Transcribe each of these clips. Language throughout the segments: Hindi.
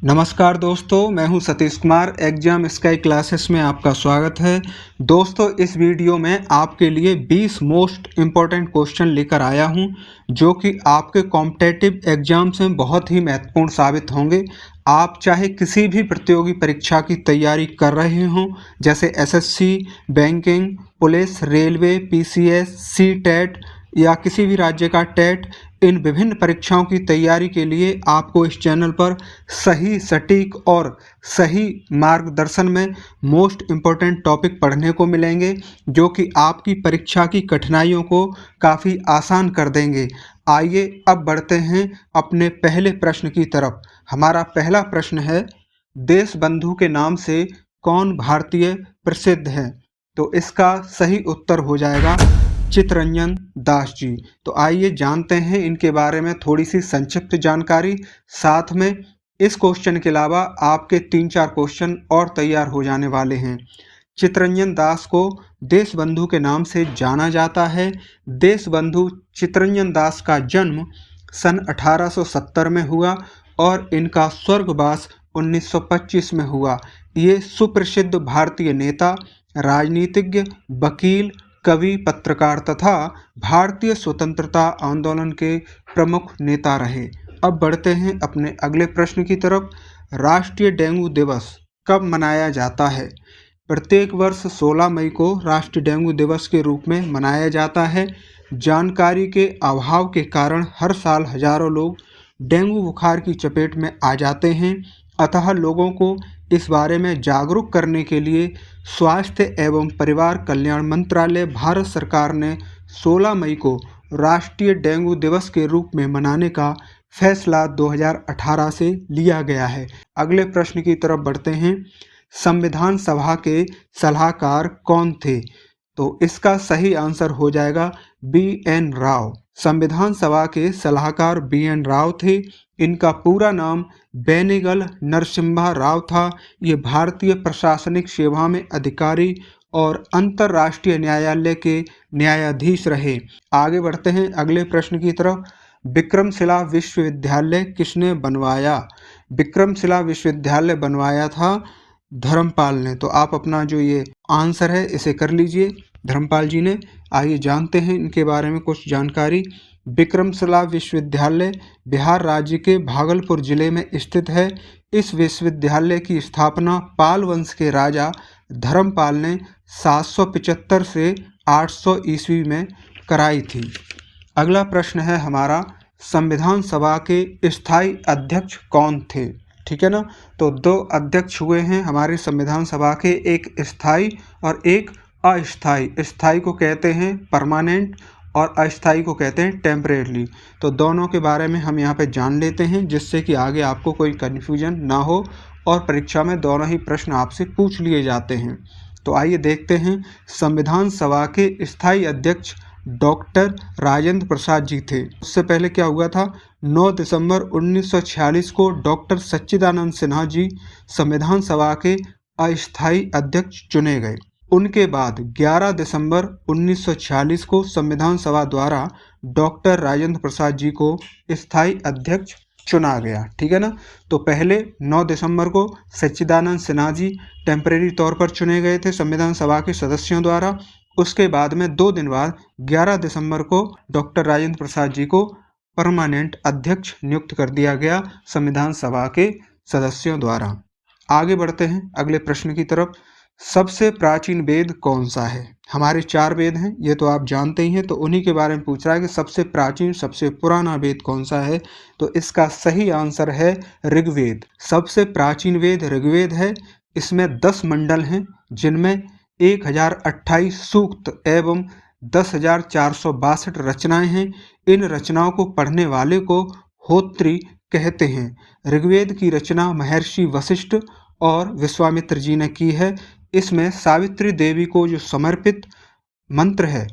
नमस्कार दोस्तों, मैं हूं Satish Kumar. Exam sky classes में आपका स्वागत है। दोस्तों, इस वीडियो में आपके लिए 20 मोस्ट इम्पॉर्टेंट क्वेश्चन लेकर आया हूं, जो कि आपके कॉम्पिटिटिव एग्जाम्स में बहुत ही महत्वपूर्ण साबित होंगे। आप चाहे किसी भी प्रतियोगी परीक्षा की तैयारी कर रहे हों, जैसे SSC, banking, police, railway, PCS, CTET या किसी भी राज्य का टेट, इन विभिन्न परीक्षाओं की तैयारी के लिए आपको इस चैनल पर सही, सटीक और सही मार्गदर्शन में मोस्ट इम्पोर्टेंट टॉपिक पढ़ने को मिलेंगे, जो कि आपकी परीक्षा की कठिनाइयों को काफ़ी आसान कर देंगे। आइए अब बढ़ते हैं अपने पहले प्रश्न की तरफ। हमारा पहला प्रश्न है, देश बंधु के नाम से कौन भारतीय प्रसिद्ध है? तो इसका सही उत्तर हो जाएगा चित्तरंजन दास जी। तो आइए जानते हैं इनके बारे में थोड़ी सी संक्षिप्त जानकारी। साथ में इस क्वेश्चन के अलावा आपके 3-4 क्वेश्चन और तैयार हो जाने वाले हैं। चित्तरंजन दास को देशबंधु के नाम से जाना जाता है। देशबंधु चित्तरंजन दास का जन्म सन 1870 में हुआ और इनका स्वर्गवास 1925 में हुआ। ये सुप्रसिद्ध भारतीय नेता, राजनीतिज्ञ, वकील, कवि, पत्रकार तथा भारतीय स्वतंत्रता आंदोलन के प्रमुख नेता रहे। अब बढ़ते हैं अपने अगले प्रश्न की तरफ। राष्ट्रीय डेंगू दिवस कब मनाया जाता है? प्रत्येक वर्ष 16 मई को राष्ट्रीय डेंगू दिवस के रूप में मनाया जाता है। जानकारी के अभाव के कारण हर साल हजारों लोग डेंगू बुखार की चपेट में आ जाते हैं। अतः लोगों को इस बारे में जागरूक करने के लिए स्वास्थ्य एवं परिवार कल्याण मंत्रालय, भारत सरकार ने 16 मई को राष्ट्रीय डेंगू दिवस के रूप में मनाने का फैसला 2018 से लिया गया है। अगले प्रश्न की तरफ बढ़ते हैं। संविधान सभा के सलाहकार कौन थे? तो इसका सही आंसर हो जाएगा बी.एन. राव। संविधान सभा के सलाहकार बी.एन. राव थे। इनका पूरा नाम बेनेगल नरसिम्हा राव था। ये भारतीय प्रशासनिक सेवा में अधिकारी और अंतर्राष्ट्रीय न्यायालय के न्यायाधीश रहे। आगे बढ़ते हैं अगले प्रश्न की तरफ। विक्रमशिला विश्वविद्यालय किसने बनवाया? विक्रमशिला विश्वविद्यालय बनवाया था धर्मपाल ने। तो आप अपना जो ये आंसर है इसे कर लीजिए, धर्मपाल जी ने। आइए जानते हैं इनके बारे में कुछ जानकारी। विक्रमशिला विश्वविद्यालय बिहार राज्य के भागलपुर जिले में स्थित है। इस विश्वविद्यालय की स्थापना पाल वंश के राजा धर्मपाल ने 775 से 800 ईस्वी में कराई थी। अगला प्रश्न है हमारा, संविधान सभा के स्थायी अध्यक्ष कौन थे? ठीक है ना। तो 2 अध्यक्ष हुए हैं हमारे संविधान सभा के, एक स्थायी और एक अस्थायी। स्थायी को कहते हैं परमानेंट और अस्थायी को कहते हैं टेम्परेरी। तो दोनों के बारे में हम यहाँ पे जान लेते हैं, जिससे कि आगे आपको कोई कन्फ्यूजन ना हो और परीक्षा में दोनों ही प्रश्न आपसे पूछ लिए जाते हैं। तो आइए देखते हैं। संविधान सभा के स्थायी अध्यक्ष डॉक्टर राजेंद्र प्रसाद जी थे। उससे पहले क्या हुआ था, 9 दिसंबर 1946 को डॉक्टर सच्चिदानंद सिन्हा जी संविधान सभा के अस्थायी अध्यक्ष चुने गए। उनके बाद 11 दिसंबर 1946 को संविधान सभा द्वारा डॉक्टर राजेंद्र प्रसाद जी को स्थायी अध्यक्ष चुना गया। ठीक है ना। तो पहले 9 दिसंबर को सच्चिदानंद सिन्हा जी टेम्परेरी तौर पर चुने गए थे संविधान सभा के सदस्यों द्वारा। उसके बाद में 2 दिन बाद 11 दिसंबर को डॉक्टर राजेंद्र प्रसाद जी को परमानेंट अध्यक्ष नियुक्त कर दिया गया संविधान सभा के सदस्यों द्वारा। आगे बढ़ते हैं अगले प्रश्न की तरफ। सबसे प्राचीन वेद कौन सा है? हमारे 4 वेद हैं, ये तो आप जानते ही हैं। तो उन्हीं के बारे में पूछ रहा है कि सबसे प्राचीन, सबसे पुराना वेद कौन सा है? तो इसका सही आंसर है ऋग्वेद। सबसे प्राचीन वेद ऋग्वेद है। इसमें 10 मंडल हैं, जिनमें 1028 सूक्त एवं 10,462 रचनाएं हैं। इन रचनाओं को पढ़ने वाले को होत्री कहते हैं। ऋग्वेद की रचना महर्षि वशिष्ठ और विश्वामित्र जी ने की है। इसमें सावित्री देवी को जो समर्पित मंत्र है,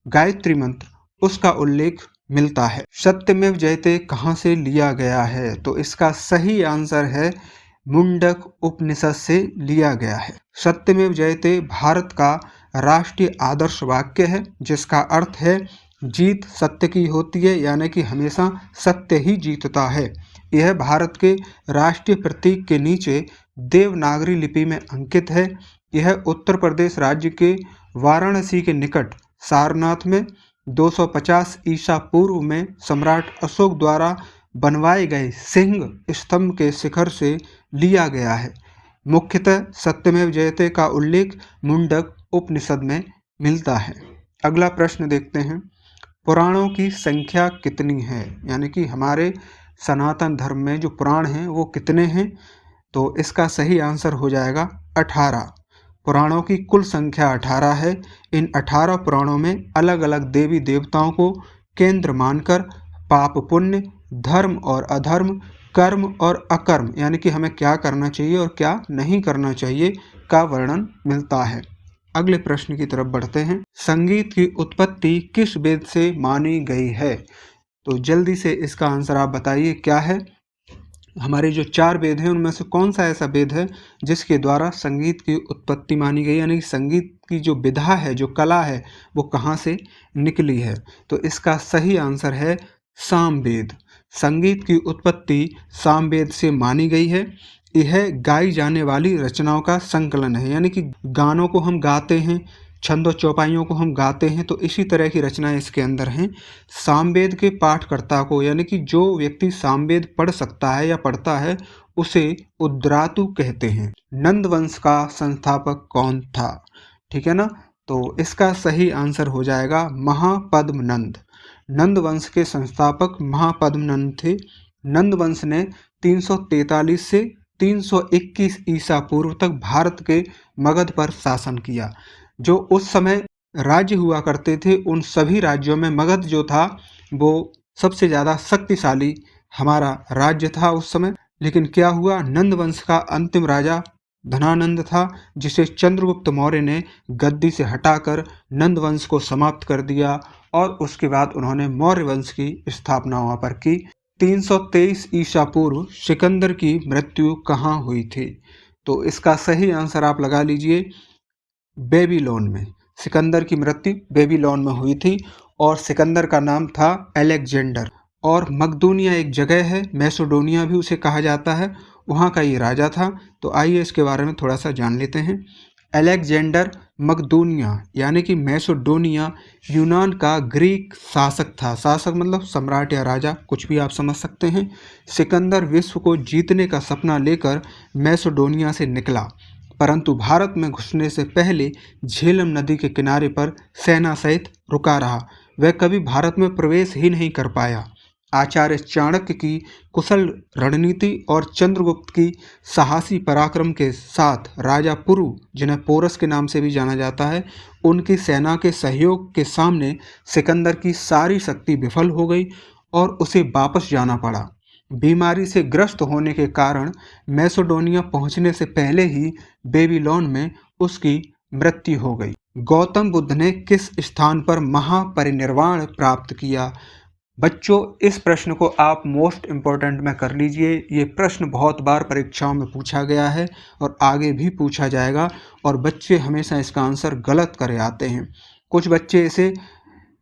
गायत्री मंत्र, उसका उल्लेख मिलता है। सत्यमेव जयते कहाँ से लिया गया है? तो इसका सही आंसर है मुंडक उपनिषद से लिया गया है। सत्यमेव जयते भारत का राष्ट्रीय आदर्श वाक्य है, जिसका अर्थ है जीत सत्य की होती है, यानी कि हमेशा सत्य ही जीतता है। यह भारत के राष्ट्रीय प्रतीक के नीचे देवनागरी लिपि में अंकित है। यह उत्तर प्रदेश राज्य के वाराणसी के निकट सारनाथ में 250 ईसा पूर्व में सम्राट अशोक द्वारा बनवाए गए सिंह स्तंभ के शिखर से लिया गया है। मुख्यतः सत्यमेव जयते का उल्लेख मुंडक उपनिषद में मिलता है। अगला प्रश्न देखते हैं, पुराणों की संख्या कितनी है? यानी कि हमारे सनातन धर्म में जो पुराण हैं वो कितने हैं? तो इसका सही आंसर हो जाएगा 18। पुराणों की कुल संख्या 18 है। इन 18 पुराणों में अलग अलग देवी देवताओं को केंद्र मानकर पाप पुण्य, धर्म और अधर्म, कर्म और अकर्म यानी कि हमें क्या करना चाहिए और क्या नहीं करना चाहिए का वर्णन मिलता है। अगले प्रश्न की तरफ बढ़ते हैं, संगीत की उत्पत्ति किस वेद से मानी गई है? तो जल्दी से इसका आंसर आप बताइए क्या है। हमारे जो 4 वेद हैं उनमें से कौन सा ऐसा वेद है जिसके द्वारा संगीत की उत्पत्ति मानी गई, यानी संगीत की जो विधा है, जो कला है, वो कहाँ से निकली है? तो इसका सही आंसर है सामवेद। संगीत की उत्पत्ति सामवेद से मानी गई है। यह गाई जाने वाली रचनाओं का संकलन है, यानी कि गानों को हम गाते हैं, छंदो चौपाइयों को हम गाते हैं, तो इसी तरह की रचनाएं इसके अंदर हैं। सामवेद के पाठकर्ता को, यानी कि जो व्यक्ति सामवेद पढ़ सकता है या पढ़ता है, उसे उद्रातु कहते हैं। नंद वंश का संस्थापक कौन था? ठीक है ना, तो इसका सही आंसर हो जाएगा महापद्म नंद। नंद वंश के संस्थापक महापद्म नंद थे। नंद वंश ने 343 से 321 ईसा पूर्व तक भारत के मगध पर शासन किया। जो उस समय राज्य हुआ करते थे उन सभी राज्यों में मगध जो था वो सबसे ज़्यादा शक्तिशाली हमारा राज्य था उस समय। लेकिन क्या हुआ, नंद वंश का अंतिम राजा धनानंद था, जिसे चंद्रगुप्त मौर्य ने गद्दी से हटाकर नंद वंश को समाप्त कर दिया और उसके बाद उन्होंने मौर्य वंश की स्थापना वहाँ पर की। 323 ईसा पूर्व सिकंदर की मृत्यु कहाँ हुई थी? तो इसका सही आंसर आप लगा लीजिए, बेबीलोन में। सिकंदर की मृत्यु बेबीलोन में हुई थी और सिकंदर का नाम था अलेक्जेंडर। और मकदूनिया एक जगह है, मैसेडोनिया भी उसे कहा जाता है, वहाँ का ये राजा था। तो आइए इसके बारे में थोड़ा सा जान लेते हैं। अलेक्जेंडर मकदूनिया यानी कि मैसेडोनिया यूनान का ग्रीक शासक था। शासक मतलब सम्राट या राजा, कुछ भी आप समझ सकते हैं। सिकंदर विश्व को जीतने का सपना लेकर मैसेडोनिया से निकला, परंतु भारत में घुसने से पहले झेलम नदी के किनारे पर सेना सहित रुका रहा। वह कभी भारत में प्रवेश ही नहीं कर पाया। आचार्य चाणक्य की कुशल रणनीति और चंद्रगुप्त की साहसी पराक्रम के साथ राजा पुरु, जिन्हें पोरस के नाम से भी जाना जाता है, उनकी सेना के सहयोग के सामने सिकंदर की सारी शक्ति विफल हो गई और उसे वापस जाना पड़ा। बीमारी से ग्रस्त होने के कारण मैसेडोनिया पहुंचने से पहले ही बेबीलोन में उसकी मृत्यु हो गई। गौतम बुद्ध ने किस स्थान पर महापरिनिर्वाण प्राप्त किया? बच्चों, इस प्रश्न को आप मोस्ट इम्पोर्टेंट में कर लीजिए। ये प्रश्न बहुत बार परीक्षाओं में पूछा गया है और आगे भी पूछा जाएगा, और बच्चे हमेशा इसका आंसर गलत करे आते हैं। कुछ बच्चे इसे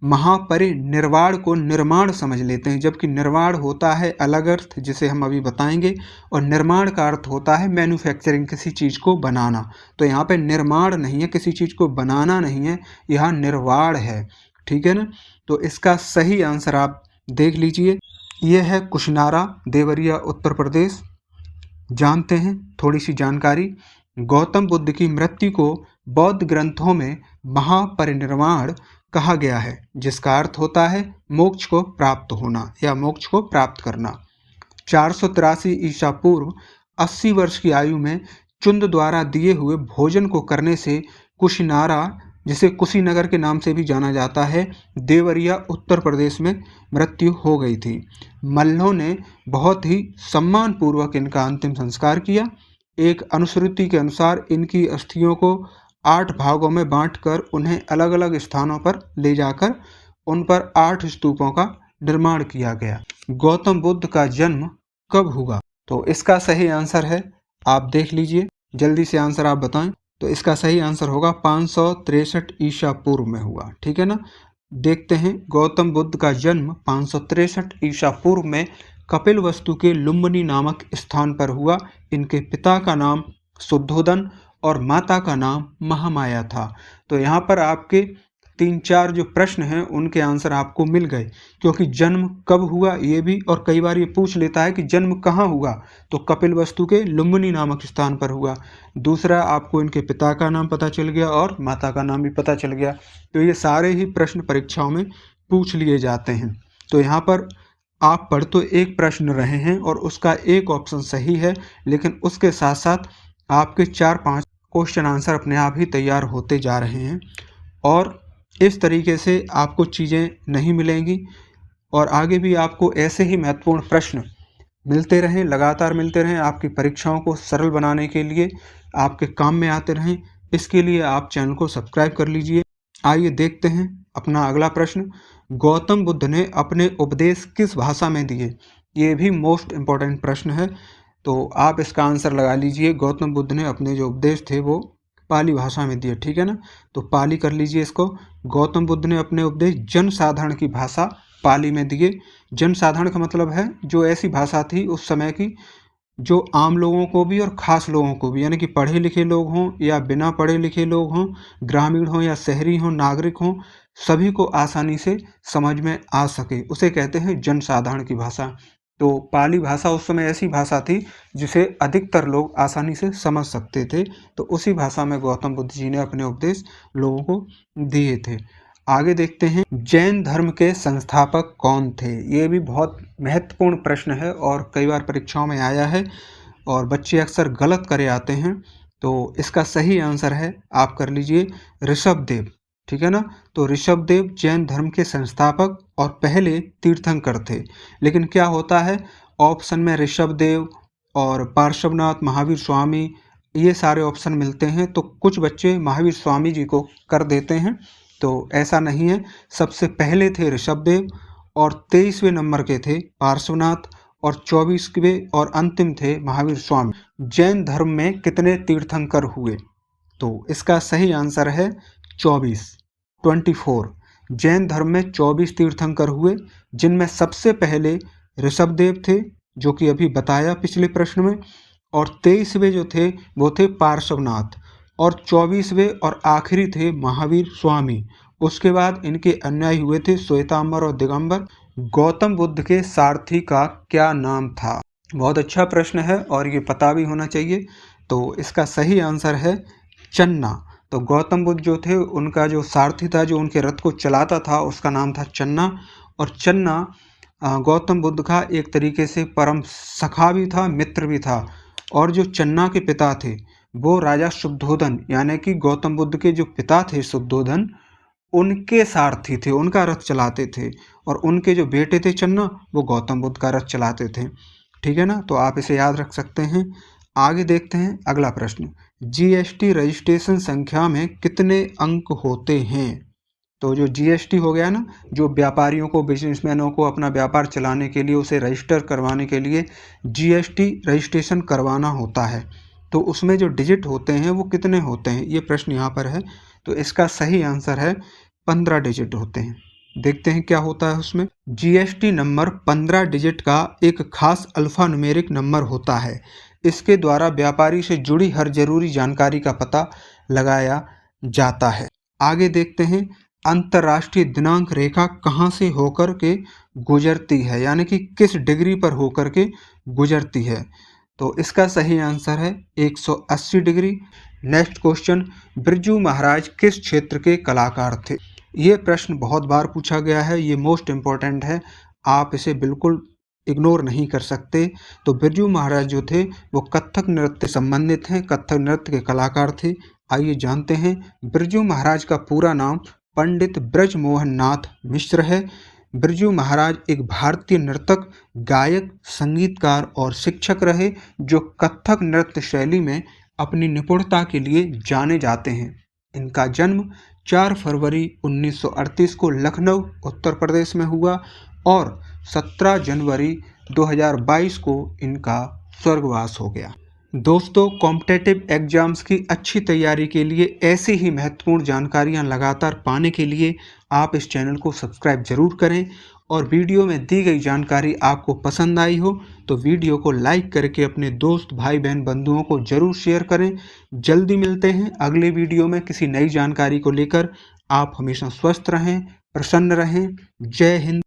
महापरिनिर्वाण को निर्माण समझ लेते हैं, जबकि निर्माण होता है अलग अर्थ, जिसे हम अभी बताएंगे, और निर्माण का अर्थ होता है मैन्युफैक्चरिंग, किसी चीज़ को बनाना। तो यहाँ पे निर्माण नहीं है, किसी चीज़ को बनाना नहीं है, यहाँ निर्वाण है। ठीक है ना, तो इसका सही आंसर आप देख लीजिए, यह है कुशनारा, देवरिया, उत्तर प्रदेश। जानते हैं थोड़ी सी जानकारी। गौतम बुद्ध की मृत्यु को बौद्ध ग्रंथों में महापरिनिर्वाण कहा गया है, जिसका अर्थ होता है मोक्ष को प्राप्त होना या मोक्ष को प्राप्त करना। 483 ईसा पूर्व 80 वर्ष की आयु में चुंद द्वारा दिए हुए भोजन को करने से कुशिनारा, जिसे कुशीनगर के नाम से भी जाना जाता है, देवरिया, उत्तर प्रदेश में मृत्यु हो गई थी। मल्लों ने बहुत ही सम्मानपूर्वक इनका अंतिम संस्कार किया। एक अनुश्रुति के अनुसार इनकी अस्थियों को 8 भागों में बांटकर उन्हें अलग अलग स्थानों पर ले जाकर उन पर 8 स्तूपों का निर्माण किया गया। गौतम बुद्ध का जन्म कब हुआ? तो इसका सही आंसर है, आप देख लीजिए, जल्दी से आंसर आप बताएं। तो इसका सही आंसर होगा 563 ईसा पूर्व में हुआ। ठीक है ना, देखते हैं गौतम बुद्ध का जन्म 563 ईसा पूर्व में कपिलवस्तु के लुम्बिनी नामक स्थान पर हुआ। इनके पिता का नाम शुद्धोदन और माता का नाम महामाया था। तो यहाँ पर आपके 3-4 जो प्रश्न हैं उनके आंसर आपको मिल गए, क्योंकि जन्म कब हुआ ये भी, और कई बार ये पूछ लेता है कि जन्म कहाँ हुआ, तो कपिलवस्तु के लुम्बिनी नामक स्थान पर हुआ। दूसरा, आपको इनके पिता का नाम पता चल गया और माता का नाम भी पता चल गया। तो ये सारे ही प्रश्न परीक्षाओं में पूछ लिए जाते हैं। तो यहाँ पर आप पढ़ तो एक प्रश्न रहे हैं और उसका एक ऑप्शन सही है, लेकिन उसके साथ साथ आपके 4-5 क्वेश्चन आंसर अपने आप ही तैयार होते जा रहे हैं। और इस तरीके से आपको चीज़ें नहीं मिलेंगी, और आगे भी आपको ऐसे ही महत्वपूर्ण प्रश्न मिलते रहें, लगातार मिलते रहें, आपकी परीक्षाओं को सरल बनाने के लिए, आपके काम में आते रहें। इसके लिए आप चैनल को सब्सक्राइब कर लीजिए। आइए देखते हैं अपना अगला प्रश्न। गौतम बुद्ध ने अपने उपदेश किस भाषा में दिए? ये भी मोस्ट इम्पॉर्टेंट प्रश्न है, तो आप इसका आंसर लगा लीजिए। गौतम बुद्ध ने अपने जो उपदेश थे वो पाली भाषा में दिए, ठीक है ना। तो पाली कर लीजिए इसको। गौतम बुद्ध ने अपने उपदेश जनसाधारण की भाषा पाली में दिए। जनसाधारण का मतलब है जो ऐसी भाषा थी उस समय की जो आम लोगों को भी और ख़ास लोगों को भी, यानी कि पढ़े लिखे लोग हों या बिना पढ़े लिखे लोग हों, ग्रामीण हों या शहरी हों, नागरिक हों, सभी को आसानी से समझ में आ सके, उसे कहते हैं जनसाधारण की भाषा। तो पाली भाषा उस समय ऐसी भाषा थी जिसे अधिकतर लोग आसानी से समझ सकते थे। तो उसी भाषा में गौतम बुद्ध जी ने अपने उपदेश लोगों को दिए थे। आगे देखते हैं, जैन धर्म के संस्थापक कौन थे? ये भी बहुत महत्वपूर्ण प्रश्न है और कई बार परीक्षाओं में आया है और बच्चे अक्सर गलत करे आते हैं। तो इसका सही आंसर है, आप कर लीजिए, ऋषभदेव, ठीक है ना। तो ऋषभदेव जैन धर्म के संस्थापक और पहले तीर्थंकर थे। लेकिन क्या होता है, ऑप्शन में ऋषभदेव और पार्श्वनाथ, महावीर स्वामी, ये सारे ऑप्शन मिलते हैं, तो कुछ बच्चे महावीर स्वामी जी को कर देते हैं। तो ऐसा नहीं है, सबसे पहले थे ऋषभदेव और 23वें नंबर के थे पार्श्वनाथ और 24वें और अंतिम थे महावीर स्वामी। जैन धर्म में कितने तीर्थंकर हुए? तो इसका सही आंसर है 24। जैन धर्म में 24 तीर्थंकर हुए, जिनमें सबसे पहले ऋषभदेव थे जो कि अभी बताया पिछले प्रश्न में, और 23वें जो थे वो थे पार्श्वनाथ, और 24वें और आखिरी थे महावीर स्वामी। उसके बाद इनके अनुयायी हुए थे श्वेतांबर और दिगंबर। गौतम बुद्ध के सारथी का क्या नाम था? बहुत अच्छा प्रश्न है और ये पता भी होना चाहिए। तो इसका सही आंसर है चन्ना। तो गौतम बुद्ध जो थे उनका जो सारथी था, जो उनके रथ को चलाता था, उसका नाम था चन्ना। और चन्ना गौतम बुद्ध का एक तरीके से परम सखा भी था, मित्र भी था। और जो चन्ना के पिता थे वो राजा शुद्धोधन, यानी कि गौतम बुद्ध के जो पिता थे शुद्धोधन, उनके सारथी थे, उनका रथ चलाते थे। और उनके जो बेटे थे चन्ना, वो गौतम बुद्ध का रथ चलाते थे, ठीक है ना। तो आप इसे याद रख सकते हैं। आगे देखते हैं अगला प्रश्न। जीएसटी रजिस्ट्रेशन संख्या में कितने अंक होते हैं? तो जो जीएसटी हो गया ना, जो व्यापारियों को, बिजनेसमैनों को अपना व्यापार चलाने के लिए, उसे रजिस्टर करवाने के लिए जीएसटी रजिस्ट्रेशन करवाना होता है, तो उसमें जो डिजिट होते हैं वो कितने होते हैं, ये प्रश्न यहाँ पर है। तो इसका सही आंसर है 15 डिजिट होते हैं। देखते हैं क्या होता है उसमें। जीएसटी नंबर 15 डिजिट का एक खास अल्फा न्यूमेरिक नंबर होता है। इसके द्वारा व्यापारी से जुड़ी हर जरूरी जानकारी का पता लगाया जाता है। आगे देखते हैं, अंतर्राष्ट्रीय दिनांक रेखा कहाँ से होकर के गुजरती है, यानी कि किस डिग्री पर होकर के गुजरती है? तो इसका सही आंसर है 180 degree. Next question, Birju Maharaj किस क्षेत्र के कलाकार थे? ये प्रश्न बहुत बार पूछा गया है, ये मोस्ट इम्पॉर्टेंट है, आप इसे बिल्कुल इग्नोर नहीं कर सकते। तो बिरजू महाराज जो थे वो कथक नृत्य संबंधित हैं, कथक नृत्य के कलाकार थे। आइए जानते हैं, बिरजू महाराज का पूरा नाम पंडित ब्रजमोहन नाथ मिश्र है। बिरजू महाराज एक भारतीय नर्तक, गायक, संगीतकार और शिक्षक रहे, जो कथक नृत्य शैली में अपनी निपुणता के लिए जाने जाते हैं। इनका जन्म 4 फरवरी 1938 को लखनऊ, उत्तर प्रदेश में हुआ और 17 जनवरी 2022 को इनका स्वर्गवास हो गया। दोस्तों, कॉम्पिटिटिव एग्जाम्स की अच्छी तैयारी के लिए, ऐसी ही महत्वपूर्ण जानकारियां लगातार पाने के लिए आप इस चैनल को सब्सक्राइब जरूर करें और वीडियो में दी गई जानकारी आपको पसंद आई हो तो वीडियो को लाइक करके अपने दोस्त भाई बहन बंधुओं को जरूर शेयर करें। जल्दी मिलते हैं अगले वीडियो में किसी नई जानकारी को लेकर। आप हमेशा स्वस्थ रहें, प्रसन्न रहें। जय हिंद।